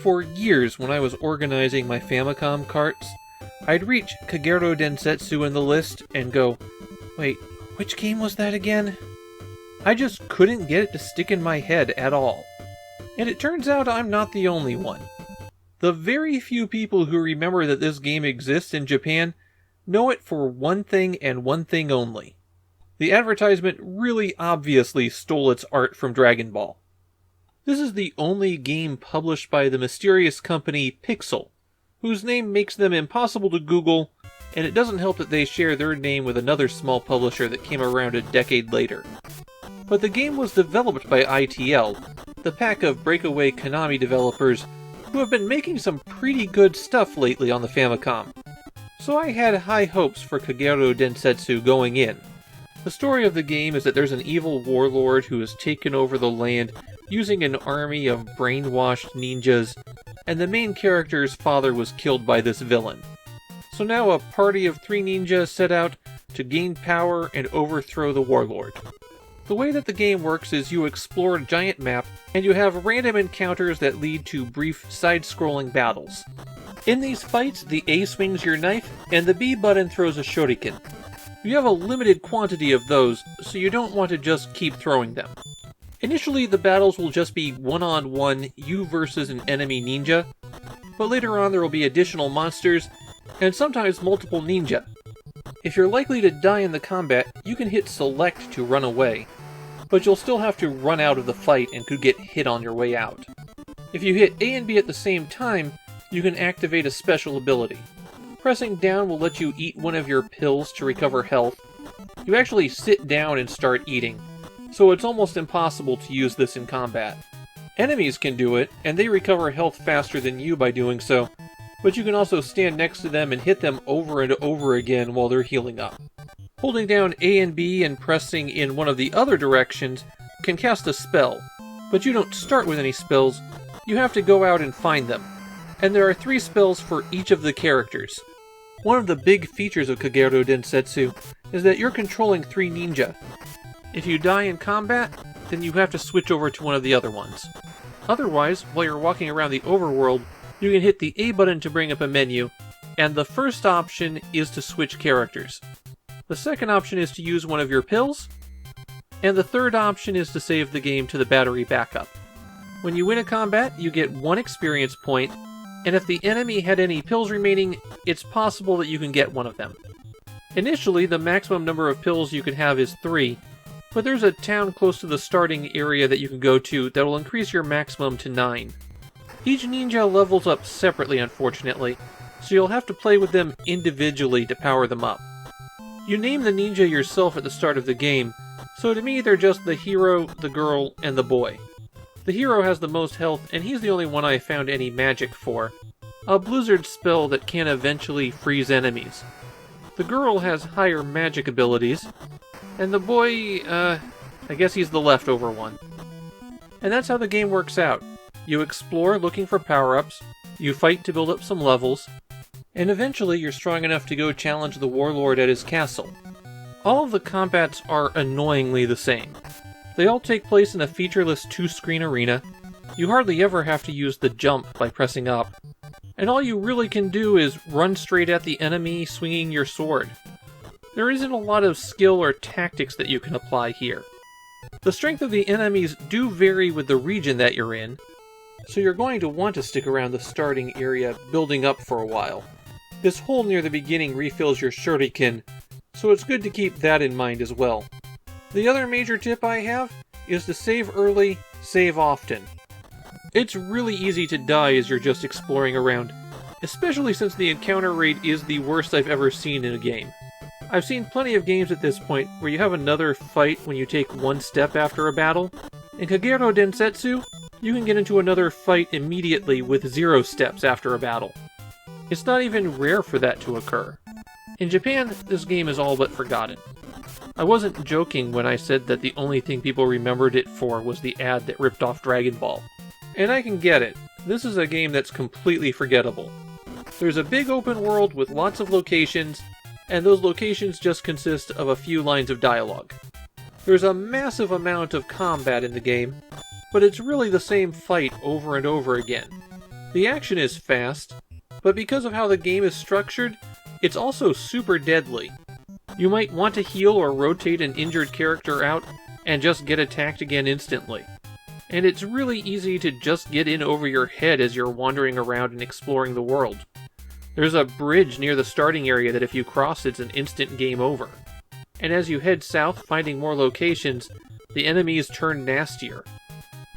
For years, when I was organizing my Famicom carts, I'd reach Kagerou Densetsu in the list and go, wait, which game was that again? I just couldn't get it to stick in my head at all. And it turns out I'm not the only one. The very few people who remember that this game exists in Japan know it for one thing and one thing only. The advertisement really obviously stole its art from Dragon Ball. This is the only game published by the mysterious company Pixel, whose name makes them impossible to Google, and it doesn't help that they share their name with another small publisher that came around a decade later. But the game was developed by ITL, the pack of breakaway Konami developers who have been making some pretty good stuff lately on the Famicom. So I had high hopes for Kagerou Densetsu going in. The story of the game is that there's an evil warlord who has taken over the land using an army of brainwashed ninjas, and the main character's father was killed by this villain. So now a party of 3 ninjas set out to gain power and overthrow the warlord. The way that the game works is you explore a giant map, and you have random encounters that lead to brief side-scrolling battles. In these fights, the A swings your knife, and the B button throws a shuriken. You have a limited quantity of those, so you don't want to just keep throwing them. Initially, the battles will just be one-on-one, you versus an enemy ninja, but later on there will be additional monsters, and sometimes multiple ninja. If you're likely to die in the combat, you can hit select to run away, but you'll still have to run out of the fight and could get hit on your way out. If you hit A and B at the same time, you can activate a special ability. Pressing down will let you eat one of your pills to recover health. You actually sit down and start eating, so it's almost impossible to use this in combat. Enemies can do it, and they recover health faster than you by doing so, but you can also stand next to them and hit them over and over again while they're healing up. Holding down A and B and pressing in one of the other directions can cast a spell, but you don't start with any spells, you have to go out and find them. And there are 3 spells for each of the characters. One of the big features of Kagerou Densetsu is that you're controlling 3 ninja. If you die in combat, then you have to switch over to one of the other ones. Otherwise, while you're walking around the overworld, you can hit the A button to bring up a menu, and the first option is to switch characters. The second option is to use one of your pills, and the third option is to save the game to the battery backup. When you win a combat, you get 1 experience point, and if the enemy had any pills remaining, it's possible that you can get one of them. Initially, the maximum number of pills you can have is 3, but there's a town close to the starting area that you can go to that will increase your maximum to 9. Each ninja levels up separately, unfortunately, so you'll have to play with them individually to power them up. You name the ninja yourself at the start of the game, so to me they're just the hero, the girl, and the boy. The hero has the most health, and he's the only one I found any magic for. A blizzard spell that can eventually freeze enemies. The girl has higher magic abilities, and the boy, I guess he's the leftover one. And that's how the game works out. You explore looking for power-ups, you fight to build up some levels, and eventually you're strong enough to go challenge the warlord at his castle. All of the combats are annoyingly the same. They all take place in a featureless 2-screen arena. You hardly ever have to use the jump by pressing up, and all you really can do is run straight at the enemy swinging your sword. There isn't a lot of skill or tactics that you can apply here. The strength of the enemies do vary with the region that you're in, so you're going to want to stick around the starting area building up for a while. This hole near the beginning refills your shuriken, so it's good to keep that in mind as well. The other major tip I have is to save early, save often. It's really easy to die as you're just exploring around, especially since the encounter rate is the worst I've ever seen in a game. I've seen plenty of games at this point where you have another fight when you take 1 step after a battle. In Kagerou Densetsu, you can get into another fight immediately with 0 steps after a battle. It's not even rare for that to occur. In Japan, this game is all but forgotten. I wasn't joking when I said that the only thing people remembered it for was the ad that ripped off Dragon Ball. And I can get it. This is a game that's completely forgettable. There's a big open world with lots of locations, and those locations just consist of a few lines of dialogue. There's a massive amount of combat in the game, but it's really the same fight over and over again. The action is fast, but because of how the game is structured, it's also super deadly. You might want to heal or rotate an injured character out and just get attacked again instantly. And it's really easy to just get in over your head as you're wandering around and exploring the world. There's a bridge near the starting area that if you cross, it's an instant game over. And as you head south, finding more locations, the enemies turn nastier.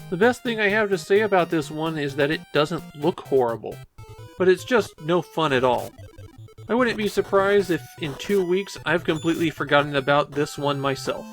The best thing I have to say about this one is that it doesn't look horrible, but it's just no fun at all. I wouldn't be surprised if in 2 weeks I've completely forgotten about this one myself.